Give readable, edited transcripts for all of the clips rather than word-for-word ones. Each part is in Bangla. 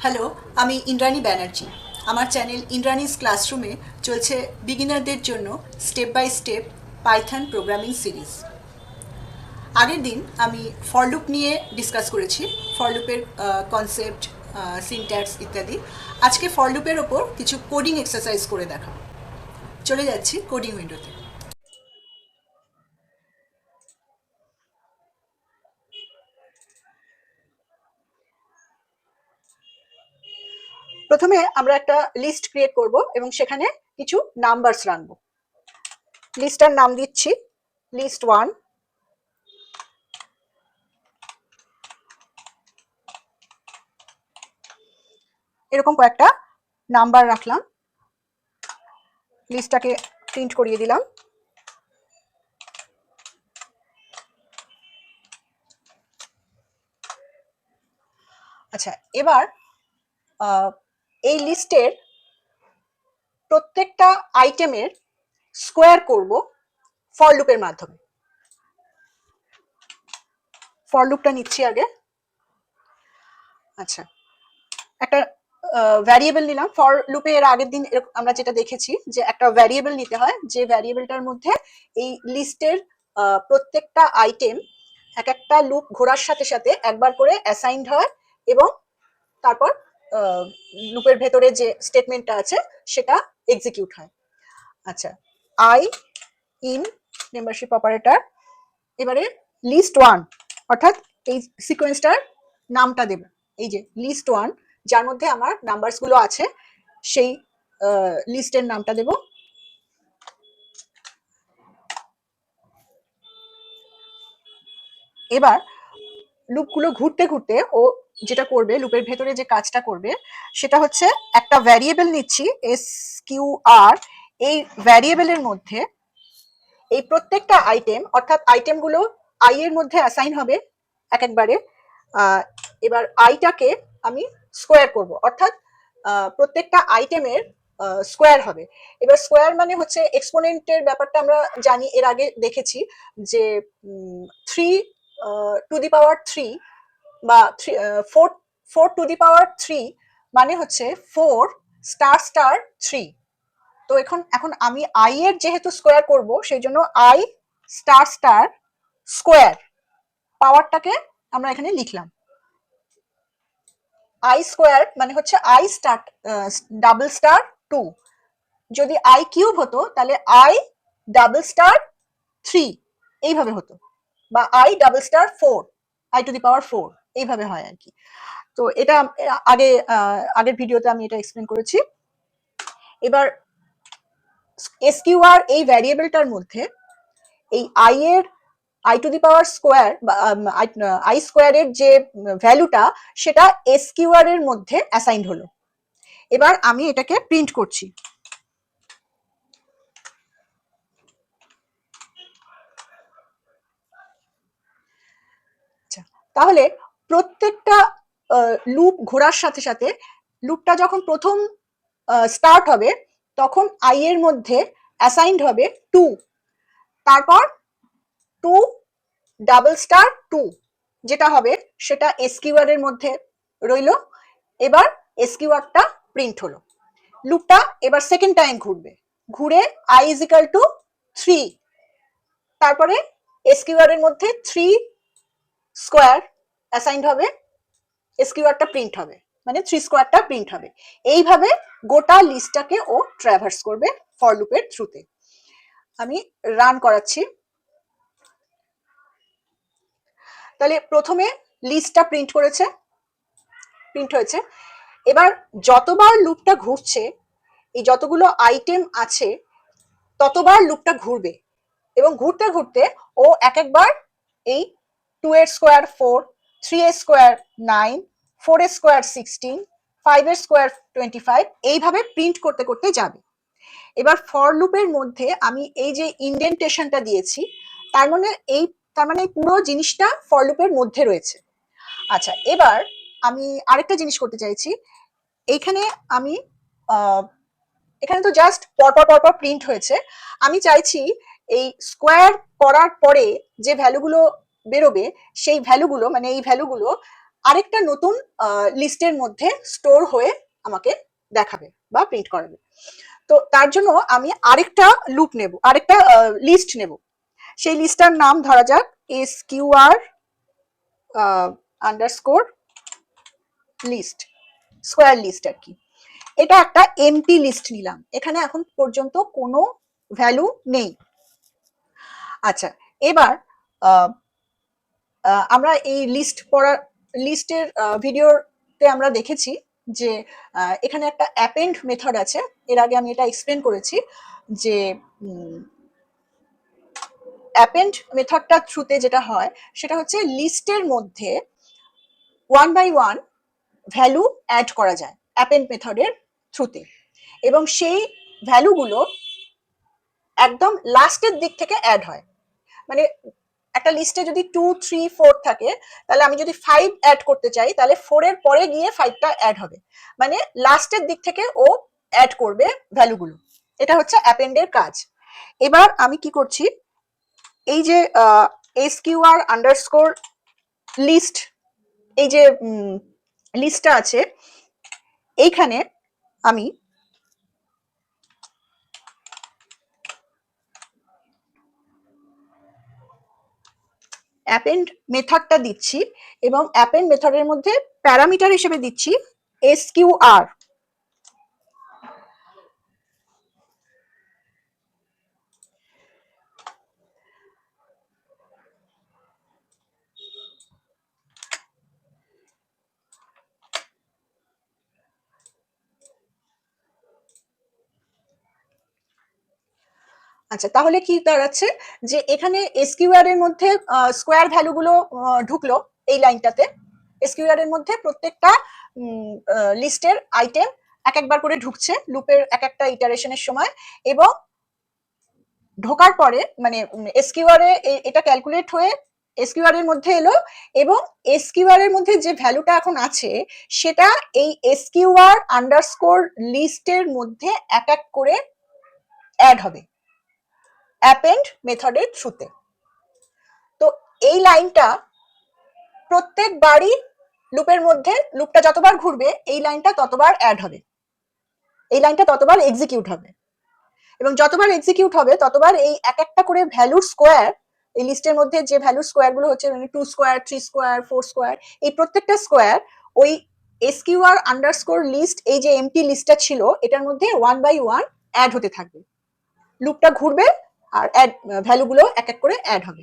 হ্যালো, আমি ইন্দ্রাণী ব্যানার্জি। আমার চ্যানেল ইন্দ্রাণীজ ক্লাসরুমে চলছে বিগিনারদের জন্য step by step Python programming series. আগের দিন আমি ফর লুপ নিয়ে ডিসকাস করেছি, ফর লুপের কনসেপ্ট, সিনট্যাক্স ইত্যাদি। আজকে ফর লুপের ওপর কিছু কোডিং এক্সারসাইজ করে দেখাবো। চলে যাচ্ছি কোডিং উইন্ডোতে। প্রথমে আমরা একটা লিস্ট ক্রিয়েট করব এবং সেখানে কিছু নাম্বারস রাখবো। লিস্টটার নাম দিচ্ছি লিস্ট 1। এরকম কয়েকটা নাম্বার রাখলাম, লিস্টটাকে প্রিন্ট করিয়ে দিলাম। আচ্ছা, এবার এই লিস্টের প্রত্যেকটা আইটেমের স্কোয়ার করব ফর লুপের মাধ্যমে। ফর লুপটা নিচ্ছি আগে। আচ্ছা, একটা ভ্যারিয়েবল নিলাম। ফর লুপে এর আগের দিন আমরা যেটা দেখেছি যে একটা ভ্যারিয়েবল নিতে হয়, যে ভ্যারিয়েবলটার মধ্যে এই লিস্টের প্রত্যেকটা আইটেম এক একটা লুপ ঘোরার সাথে সাথে একবার করে অ্যাসাইনড হয় এবং তারপর লুপের ভেতরে যে স্টেটমেন্টটা আছে সেটা এক্সিকিউট হয়। আচ্ছা, আই ইন মেম্বারশিপ অপারেটর। এবারে লিস্ট 1 অর্থাৎ এই সিকোয়েন্সটার নামটা দেব, এই যে লিস্ট 1 যার মধ্যে আমার নাম্বারস গুলো আছে সেই লিস্টের নামটা দেব। এবার লুপগুলো ঘুরতে ঘুরতে ও যেটা করবে, লুপের ভেতরে যে কাজটা করবে সেটা হচ্ছে একটা ভ্যারিয়েবল নিচ্ছি SQR। এই ভ্যারিয়েবলের মধ্যে এই প্রত্যেকটা আইটেম অর্থাৎ আইটেমগুলো আই এর মধ্যে অ্যাসাইন হবে এক একবারে। এবার আইটাকে আমি স্কোয়ার করব, অর্থাৎ প্রত্যেকটা আইটেমের স্কোয়ার হবে। এবার স্কোয়ার মানে হচ্ছে এক্সপোনেন্টের ব্যাপারটা আমরা জানি, এর আগে দেখেছি যে 3 বা 4 মানে হচ্ছে 4**3। তো এখন আমি আই এর যেহেতু স্কোয়ার করব সেই জন্য আই স্টার স্টার স্কোয়ার পাওয়ারটাকে আমরা এখানে লিখলাম। আই স্কোয়ার মানে হচ্ছে আই স্টার ডাবল স্টার 2। যদি আই কিউব হতো তাহলে আই ডাবল স্টার 3 এইভাবে হতো, বা আই ডাবল স্টার 4, I⁴ এইভাবে হয় আর কি। তো এটা আগের ভিডিওতে আমি এটা এক্সপ্লেন করেছি। এবার SQR এই ভ্যারিয়েবলটার মধ্যে এই আই এর I⁴ বা আই স্কোয়ারের যে ভ্যালুটা সেটা SQR এর মধ্যে অ্যাসাইন্ড হলো। এবার আমি এটাকে প্রিন্ট করছি। তাহলে প্রত্যেকটা লুপ ঘোরার সাথে সাথে লুপটা যখন প্রথম স্টার্ট হবে তখন আই এর মধ্যে অ্যাসাইন্ড হবে 2, তারপর 2**2 যেটা হবে সেটা SQR এর মধ্যে রইল। এবার SQRটা প্রিন্ট হলো। লুপটা এবার সেকেন্ড টাইম ঘুরবে, ঘুরে I = 3, তারপরে SQR এর মধ্যে 3 স্কোয়ার অ্যাসাইন্ড হবে, SQRটা প্রিন্ট হবে, মানে 3 স্কোয়ারটা প্রিন্ট হবে। এইভাবে গোটা লিস্টটাকে ও ট্র্যাভার্স করবে ফর লুপের থ্রুতে। আমি রান করাচ্ছি। তাহলে প্রথমে লিস্টটা প্রিন্ট হয়েছে। এবার যতবার লুপটা ঘুরছে, এই যতগুলো আইটেম আছে ততবার লুপটা ঘুরবে এবং ঘুরতে ঘুরতে ও এক একবার এই 2 এর স্কোয়ার 4, 3 এর স্কোয়ার 9, 4 এর স্কোয়ার 16, 5 এর স্কোয়ার 25 এইভাবে প্রিন্ট করতে করতে যাবে। এবার ফর লুপের মধ্যে আমি এই যে ইন্ডেন্টেশনটা দিয়েছি তার মানে পুরো জিনিসটা ফর লুপের মধ্যে রয়েছে। আচ্ছা, এবার আমি আরেকটা জিনিস করতে চাইছি। এইখানে আমি এখানে তো জাস্ট পরপর প্রিন্ট হয়েছে। আমি চাইছি এই স্কোয়ার করার পরে যে ভ্যালুগুলো বেরোবে সেই ভ্যালুগুলো, মানে এই ভ্যালুগুলো আরেকটা নতুন লিস্টের মধ্যে স্টোর হয়ে আমাকে দেখাবে বা প্রিন্ট করাবে। তো তার জন্য আমি আরেকটা লুপ নেব, আরেকটা লিস্ট নেব। সেই লিস্টটার নাম ধরা যাক SQR underscore list, square list আর কি। এটা একটা এমটি লিস্ট নিলাম, এখানে এখন পর্যন্ত কোনো ভ্যালু নেই। আচ্ছা, এবার আমরা এই লিস্টের ভিডিওতে আমরা দেখেছি যে এখানে একটা অ্যাপেন্ড মেথড আছে। এর আগে আমি এটা এক্সপ্লেন করেছি যে অ্যাপেন্ড মেথডটার থ্রুতে যেটা হয় সেটা হচ্ছে লিস্টের মধ্যে 1 বাই 1 ভ্যালু অ্যাড করা যায় অ্যাপেন্ড মেথডের থ্রুতে, এবং সেই ভ্যালুগুলো একদম লাস্টের দিক থেকে অ্যাড হয়। মানে একটা লিস্টে যদি 2, 3, 4 থাকে, তাহলে আমি যদি 5 অ্যাড করতে চাই তাহলে 4 এর পরে গিয়ে 5টা অ্যাড হবে, মানে লাস্টের দিক থেকে ও অ্যাড করবে ভ্যালুগুলো। এটা হচ্ছে অ্যাপেন্ডের কাজ। এবার আমি কি করছি, এই যে SQR আন্ডারস্কোর লিস্ট, এই যে লিস্টটা আছে, এইখানে আমি অ্যাপেন্ড মেথডটা দিচ্ছি এবং অ্যাপেন্ড মেথডের মধ্যে প্যারামিটার হিসেবে দিচ্ছি SQR। আচ্ছা, তাহলে কি দাঁড়াচ্ছে যে এখানে SQR এর মধ্যে স্কোয়ার ভ্যালুগুলো ঢুকলো এই লাইনটাতে। SQR এর মধ্যে প্রত্যেকটা লিস্টের আইটেম এক একবার করে ঢুকছে লুপের এক একটা ইটারেশনের সময়, এবং ঢোকার পরে মানে SQR এ এটা ক্যালকুলেট হয়ে SQR এর মধ্যে এলো, এবং SQR এর মধ্যে যে ভ্যালুটা এখন আছে সেটা এই SQR আন্ডারস্কোর লিস্টের মধ্যে এক এক করে অ্যাড হবে অ্যাপেন্ড মেথডের থ্রুতে। তো এই লাইনটা প্রত্যেকবারই লুপের মধ্যে, লুপটা যতবার ঘুরবে এই লাইনটা ততবার অ্যাড হবে, এই লাইনটা ততবার এক্সিকিউট হবে, এবং যতবার এক্সিকিউট হবে ততবার এই এক একটা করে ভ্যালুর স্কোয়ার, এই লিস্টের মধ্যে যে ভ্যালুর স্কোয়ার গুলো হচ্ছে, মানে 2 স্কোয়ার, 3 স্কোয়ার, 4 স্কোয়ার, এই প্রত্যেকটা স্কোয়ার ওই SQR আন্ডারস্কোর লিস্ট, এই যে এমটি লিস্টটা ছিল এটার মধ্যে 1 বাই 1 অ্যাড হতে থাকবে। লুপটা ঘুরবে আর ভ্যালুগুলো এক এক করে অ্যাড হবে।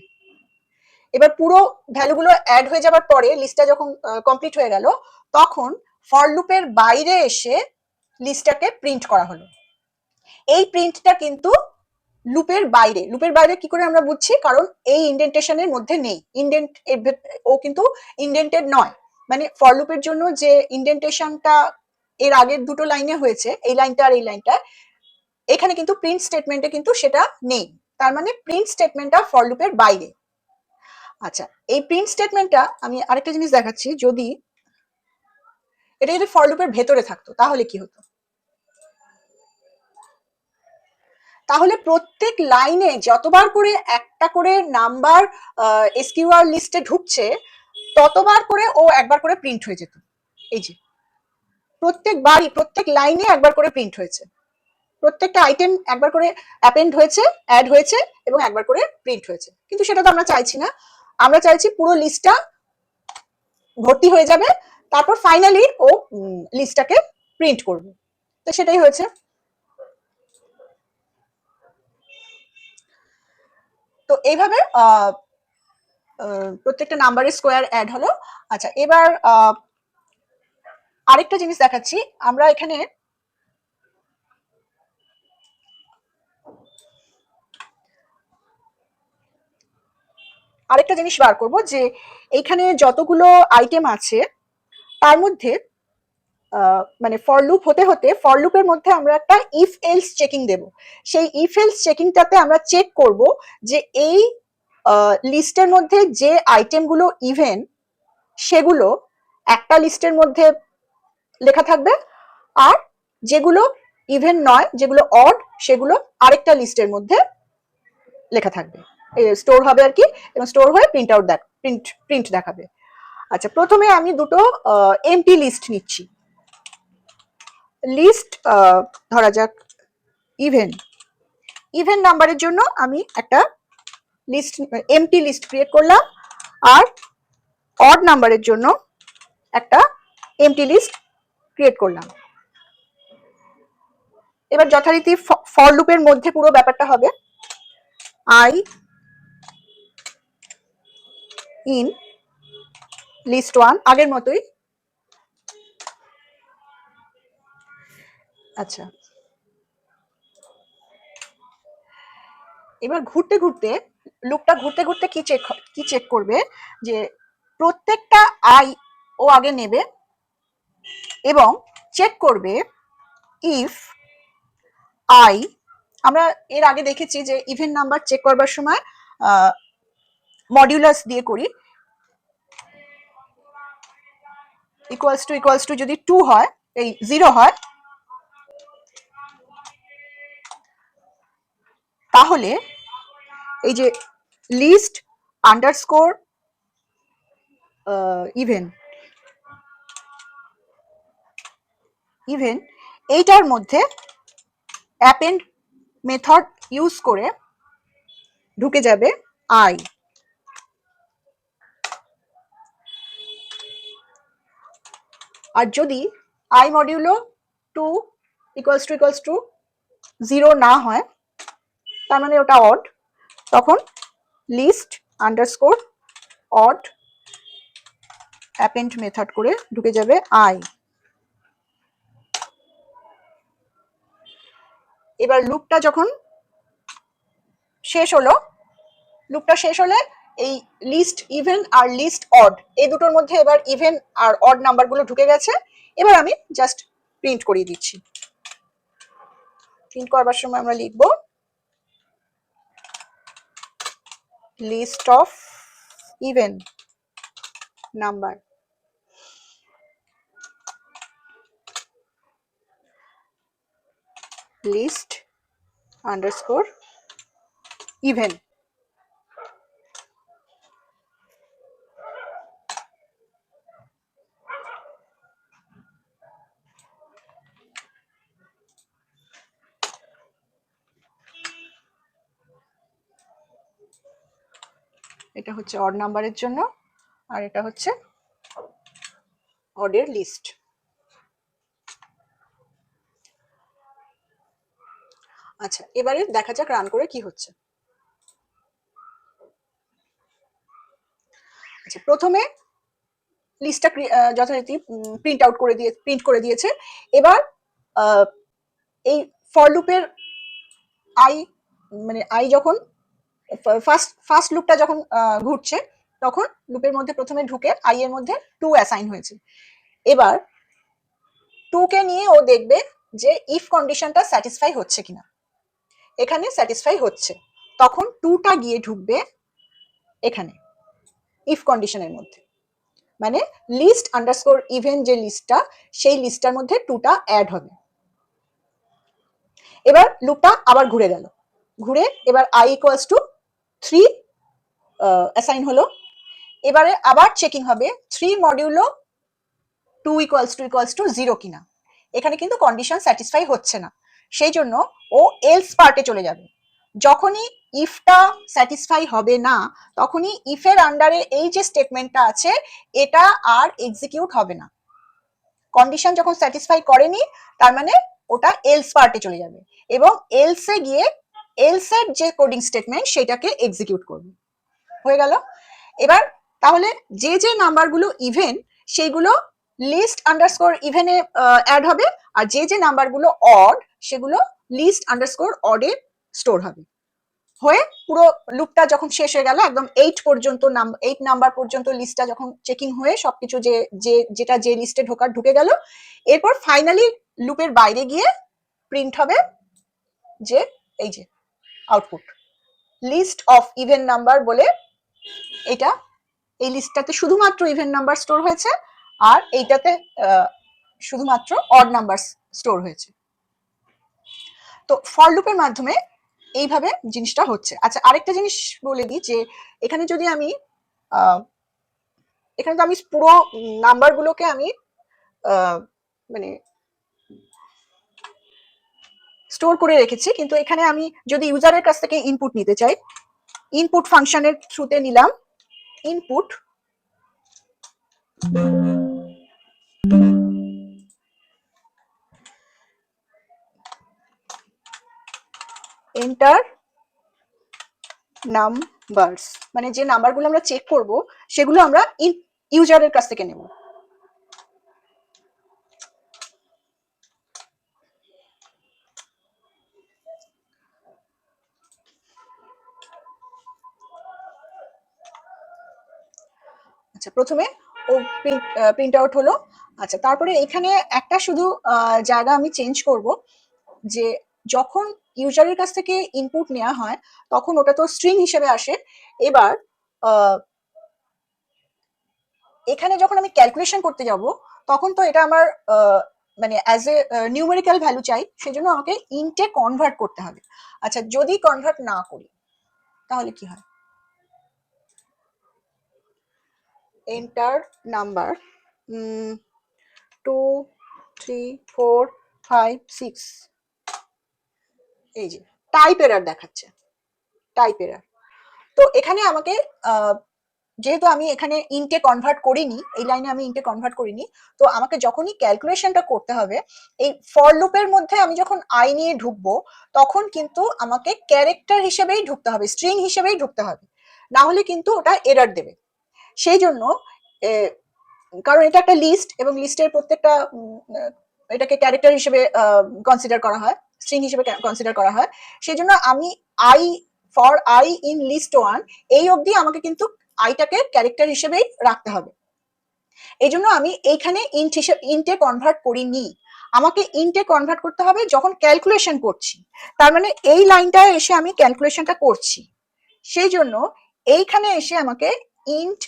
এবার পুরো ভ্যালুগুলো অ্যাড হয়ে যাবার পরে লিস্টটা যখন কমপ্লিট হয়ে গেল, তখন ফর লুপের বাইরে এসে লিস্টটাকে প্রিন্ট করা হলো। এই প্রিন্টটা কিন্তু লুপের বাইরে, লুপের বাইরে কি করে আমরা বুঝছি, কারণ এই ইন্ডেন্টেশনের মধ্যে নেই, ইন্ডেন্ট ও কিন্তু ইন্ডেন্টেড নয়, মানে ফর লুপের জন্য যে ইন্ডেন্টেশনটা এর আগের দুটো লাইনে হয়েছে, এই লাইনটা আর এই লাইনটা, এখানে কিন্তু প্রিন্ট স্টেটমেন্টে কিন্তু সেটা নেই, তার মানে প্রিন্ট স্টেটমেন্টটা ফর লুপের বাইরে। আচ্ছা, এই প্রিন্ট স্টেটমেন্টটা আমি আরেকটা জিনিস দেখাচ্ছি, যদি এটা যদি ফর লুপের ভেতরে থাকতো তাহলে কি হতো, তাহলে প্রত্যেক লাইনে যতবার করে একটা করে নাম্বার SQR লিস্টে ঢুকছে ততবার করে ও একবার করে প্রিন্ট হয়ে যেত। এই যে প্রত্যেকবারই প্রত্যেক লাইনে একবার করে প্রিন্ট হয়েছে, প্রত্যেকটা আইটেম একবার করে অ্যাপেন্ড হয়েছে, অ্যাড হয়েছে এবং একবার করে প্রিন্ট হয়েছে। কিন্তু সেটা তো আমরা চাইছি না, আমরা চাইছি পুরো লিস্টটা ভর্তি হয়ে যাবে, তারপর ফাইনালি ও লিস্টটাকে প্রিন্ট করবে। তো সেটাই হয়েছে। তো এইভাবে প্রত্যেকটা নাম্বারের স্কোয়ার অ্যাড হলো। আচ্ছা, এবার আরেকটা জিনিস দেখাচ্ছি, আমরা এখানে আরেকটা জিনিস বার করব যে এইখানে যতগুলো আইটেম আছে তার মধ্যে মানে ফর লুপ হতে হতে ফর লুপের মধ্যে আমরা একটা ইফ এলস চেকিং দেব। সেই ইফ এলস চেকিংটাতে আমরা চেক করব যে এই লিস্টের মধ্যে যে আইটেমগুলো ইভেন সেগুলো একটা লিস্টের মধ্যে লেখা থাকবে, আর যেগুলো ইভেন নয়, যেগুলো অড, সেগুলো আরেকটা লিস্টের মধ্যে লেখা থাকবে, স্টোর হবে আর কি, এবং স্টোর হয়ে প্রিন্ট আউট প্রিন্ট দেখাবে। আচ্ছা, প্রথমে আমি দুটো এমটি লিস্ট নিচ্ছি। লিস্ট ধরা যাক ইভেন নাম্বারের জন্য আমি একটা লিস্ট এমটি লিস্ট ক্রিয়েট করলাম, আর অড নাম্বারের জন্য একটা এমটি লিস্ট ক্রিয়েট করলাম। এবার যথারীতি ফর লুপের মধ্যে পুরো ব্যাপারটা হবে আই ইন লিস্ট 1, আগের মতোই। আচ্ছা, এবার লুপটা ঘুরতে ঘুরতে কি চেক করবে যে প্রত্যেকটা আই ও আগে নেবে এবং চেক করবে ইফ আই, আমরা এর আগে দেখেছি যে ইভেন নাম্বার চেক করবার সময় মডিউলাস দিয়ে করি, ইকুয়ালস টু যদি 2 হয়, এই 0 হয়, তাহলে এই যে লিস্ট আন্ডারস্কোর ইভেন এইটার মধ্যে অ্যাপেন্ড মেথড ইউজ করে ঢুকে যাবে আই। আর যদি আই মডিউলো 2 ইকুয়ালস টু 0 না হয়, তার মানে ওটা অড, তখন list underscore odd append method করে ঢুকে যাবে আই। এবার লুপটা যখন শেষ হলো, এই লিস্ট ইভেন আর লিস্ট অড এই দুটোর মধ্যে এবার ইভেন আর অড নাম্বারগুলো ঢুকে গেছে। এবার আমি জাস্ট প্রিন্ট করিয়ে দিচ্ছি। প্রিন্ট করবার সময় আমরা লিখব list of even number list underscore even. এটা হচ্ছে অড নাম্বারের জন্য, আর এটা হচ্ছে অডের লিস্ট। আচ্ছা, এবারে দেখা যাক রান করে কি হচ্ছে। আচ্ছা, প্রথমে লিস্টটা যথারীতি প্রিন্ট করে দিয়েছে। এবার এই ফর লুপের আই যখন ফার্স্ট লুপটা যখন ঘুরছে, তখন লুপের মধ্যে প্রথমে ঢুকে আই এর মধ্যে 2 অ্যাসাইন হয়েছে। এবার 2 কে নিয়ে ও দেখবে যে ইফ কন্ডিশনটা স্যাটিসফাই হচ্ছে কিনা। এখানে স্যাটিসফাই হচ্ছে, তখন 2টা গিয়ে ঢুকবে এখানে ইফ কন্ডিশনের মধ্যে, মানে লিস্ট আন্ডারস্কোর ইভেন যে লিস্টটা, সেই লিস্টটার মধ্যে 2টা অ্যাড হবে। এবার লুপটা আবার ঘুরে গেল, ঘুরে এবার আই ইকুয়ালস টু 3 অ্যাসাইন হলো। এবারে আবার চেকিং হবে 3 মডিউলো 2 ইকুয়ালস টু 0 কিনা। এখানে কিন্তু কন্ডিশন স্যাটিসফাই হচ্ছে না, সেই জন্য ও এলস পার্টে চলে যাবে। যখনই ইফটা স্যাটিসফাই হবে না, তখনই ইফের আন্ডারে এই যে স্টেটমেন্টটা আছে এটা আর এক্সিকিউট হবে না। কন্ডিশন যখন স্যাটিসফাই করেনি, তার মানে ওটা এলস পার্টে চলে যাবে এবং এলসে গিয়ে এলসের যে কোডিং স্টেটমেন্ট সেটাকে এক্সিকিউট করবে। হয়ে গেল। এবার তাহলে যে যে নাম্বারগুলো ইভেন, সেইগুলো লিস্ট আন্ডারস্কোর ইভেনে অ্যাড হবে, আর যে যে নাম্বারগুলো অড সেগুলো লিস্ট আন্ডারস্কোর অডে স্টোর হবে। হয়ে পুরো লুপটা যখন শেষ হয়ে গেল, একদম 8 নাম্বার পর্যন্ত লিস্টটা যখন চেকিং হয়ে সবকিছু যেটা যে লিস্টে ঢুকে গেল, এরপর ফাইনালি লুপের বাইরে গিয়ে প্রিন্ট হবে যে এই যে output list of even number বলে। এটা এই লিস্টটাতে শুধুমাত্র ইভেন নাম্বার স্টোর হয়েছে, আর এইটাতে শুধুমাত্র অড নাম্বার স্টোর হয়েছে। তো ফর লুপের মাধ্যমে এইভাবে জিনিসটা হচ্ছে। আচ্ছা, আরেকটা জিনিস বলে দিই যে এখানে যদি আমি এখানে তো আমি পুরো নাম্বারগুলোকে আমি মানে স্টোর করে রেখেছি, কিন্তু এখানে আমি যদি ইউজারের কাছ থেকে ইনপুট নিতে চাই, ইনপুট ফাংশনের থ্রুতে নিলাম ইনপুট, এন্টার নাম্বারস, মানে যে নাম্বারগুলো আমরা চেক করব সেগুলো আমরা ইউজারের কাছ থেকে নেব। আচ্ছা, প্রথমে ও প্রিন্ট আউট হলো। আচ্ছা, তারপরে এখানে একটা শুধু জায়গা আমি চেঞ্জ করব, যে যখন ইউজারের কাছ থেকে ইনপুট নেওয়া হয় তখন ওটা তো স্ট্রিং হিসেবে আসে। এবার এখানে যখন আমি ক্যালকুলেশন করতে যাব তখন তো এটা আমার মানে অ্যাজ এ নিউমেরিক্যাল ভ্যালু চাই, সেজন্য আমাকে ইন্টে কনভার্ট করতে হবে। আচ্ছা, যদি কনভার্ট না করি তাহলে কি হয়? এন্টার নাম্বার 2 3 4 5 6, এই যে টাইপ এরার দেখাচ্ছে, টাইপ এরার। তো এখানে আমাকে যেহেতু আমি এখানে ইন্টে কনভার্ট করিনি, এই লাইনে আমি ইন্টে কনভার্ট করিনি, তো আমাকে যখনই ক্যালকুলেশনটা করতে হবে, এই ফর লুপের মধ্যে আমি যখন আই নিয়ে ঢুকবো তখন কিন্তু আমাকে ক্যারেক্টার হিসেবেই ঢুকতে হবে, স্ট্রিং হিসেবেই ঢুকতে হবে, না হলে কিন্তু ওটা এরার দেবে। সেই জন্য কারণ এটা একটা লিস্ট এবং লিস্টের প্রত্যেকটা এটাকে ক্যারেক্টার হিসেবে কনসিডার করা হয়, স্ট্রিং হিসেবে কনসিডার করা হয়। সেই জন্য আমি I for I in list 1 এই অবধি আমাকে কিন্তু আইটাকে ক্যারেক্টার হিসেবেই রাখতে হবে। এই জন্য আমি এইখানে ইন্টে কনভার্ট করিনি, আমাকে ইন্টে কনভার্ট করতে হবে যখন ক্যালকুলেশন করছি। তার মানে এই লাইনটায় এসে আমি ক্যালকুলেশনটা করছি, সেই জন্য এইখানে এসে আমাকে ইন্ট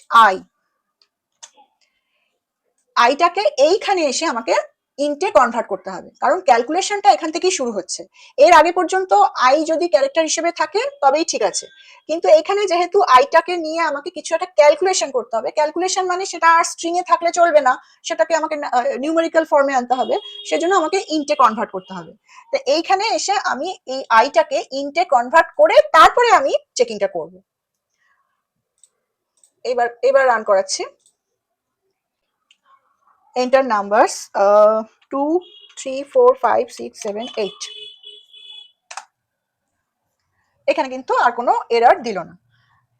আইটাকে এইখানে এসে আমাকে ইন্টে কনভার্ট করতে হবে, কারণ ক্যালকুলেশনটা এখান থেকেই শুরু হচ্ছে। এর আগে পর্যন্ত আই যদি ক্যারেক্টার হিসেবে থাকে তবেই ঠিক আছে, কিন্তু এখানে যেহেতু আইটাকে নিয়ে আমাকে কিছু একটা ক্যালকুলেশন করতে হবে, ক্যালকুলেশন মানে সেটা আর স্ট্রিং এ থাকলে চলবে না, সেটাকে আমাকে নিউমেরিক্যাল ফর্মে আনতে হবে, সেজন্য আমাকে ইন্টে কনভার্ট করতে হবে। তো এইখানে এসে আমি এই আইটাকে ইন্টে কনভার্ট করে তারপরে আমি চেকিংটা করব। এবার রান করাচ্ছি। enter numbers 2 3 4 5 6 7 8, এখানে কিন্তু আর কোনো এরর দিল না।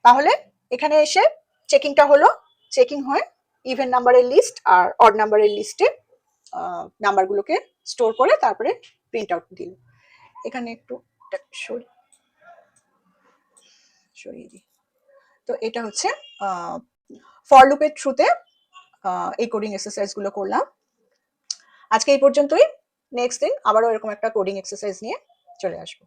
তাহলে এখানে এসে চেকিংটা হলো, চেকিং হয়ে ইভেন নাম্বারের লিস্ট আর অড নাম্বারের লিস্টে নাম্বারগুলোকে স্টোর করে তারপরে প্রিন্ট আউট দিল। এখানে একটু সরিয়ে দিই। তো এটা হচ্ছে ফর লুপের থ্রুতে এই কোডিং এক্সারসাইজ গুলো করলাম। আজকে এই পর্যন্তই, নেক্সট দিন আবারও এরকম একটা কোডিং এক্সারসাইজ নিয়ে চলে আসবো।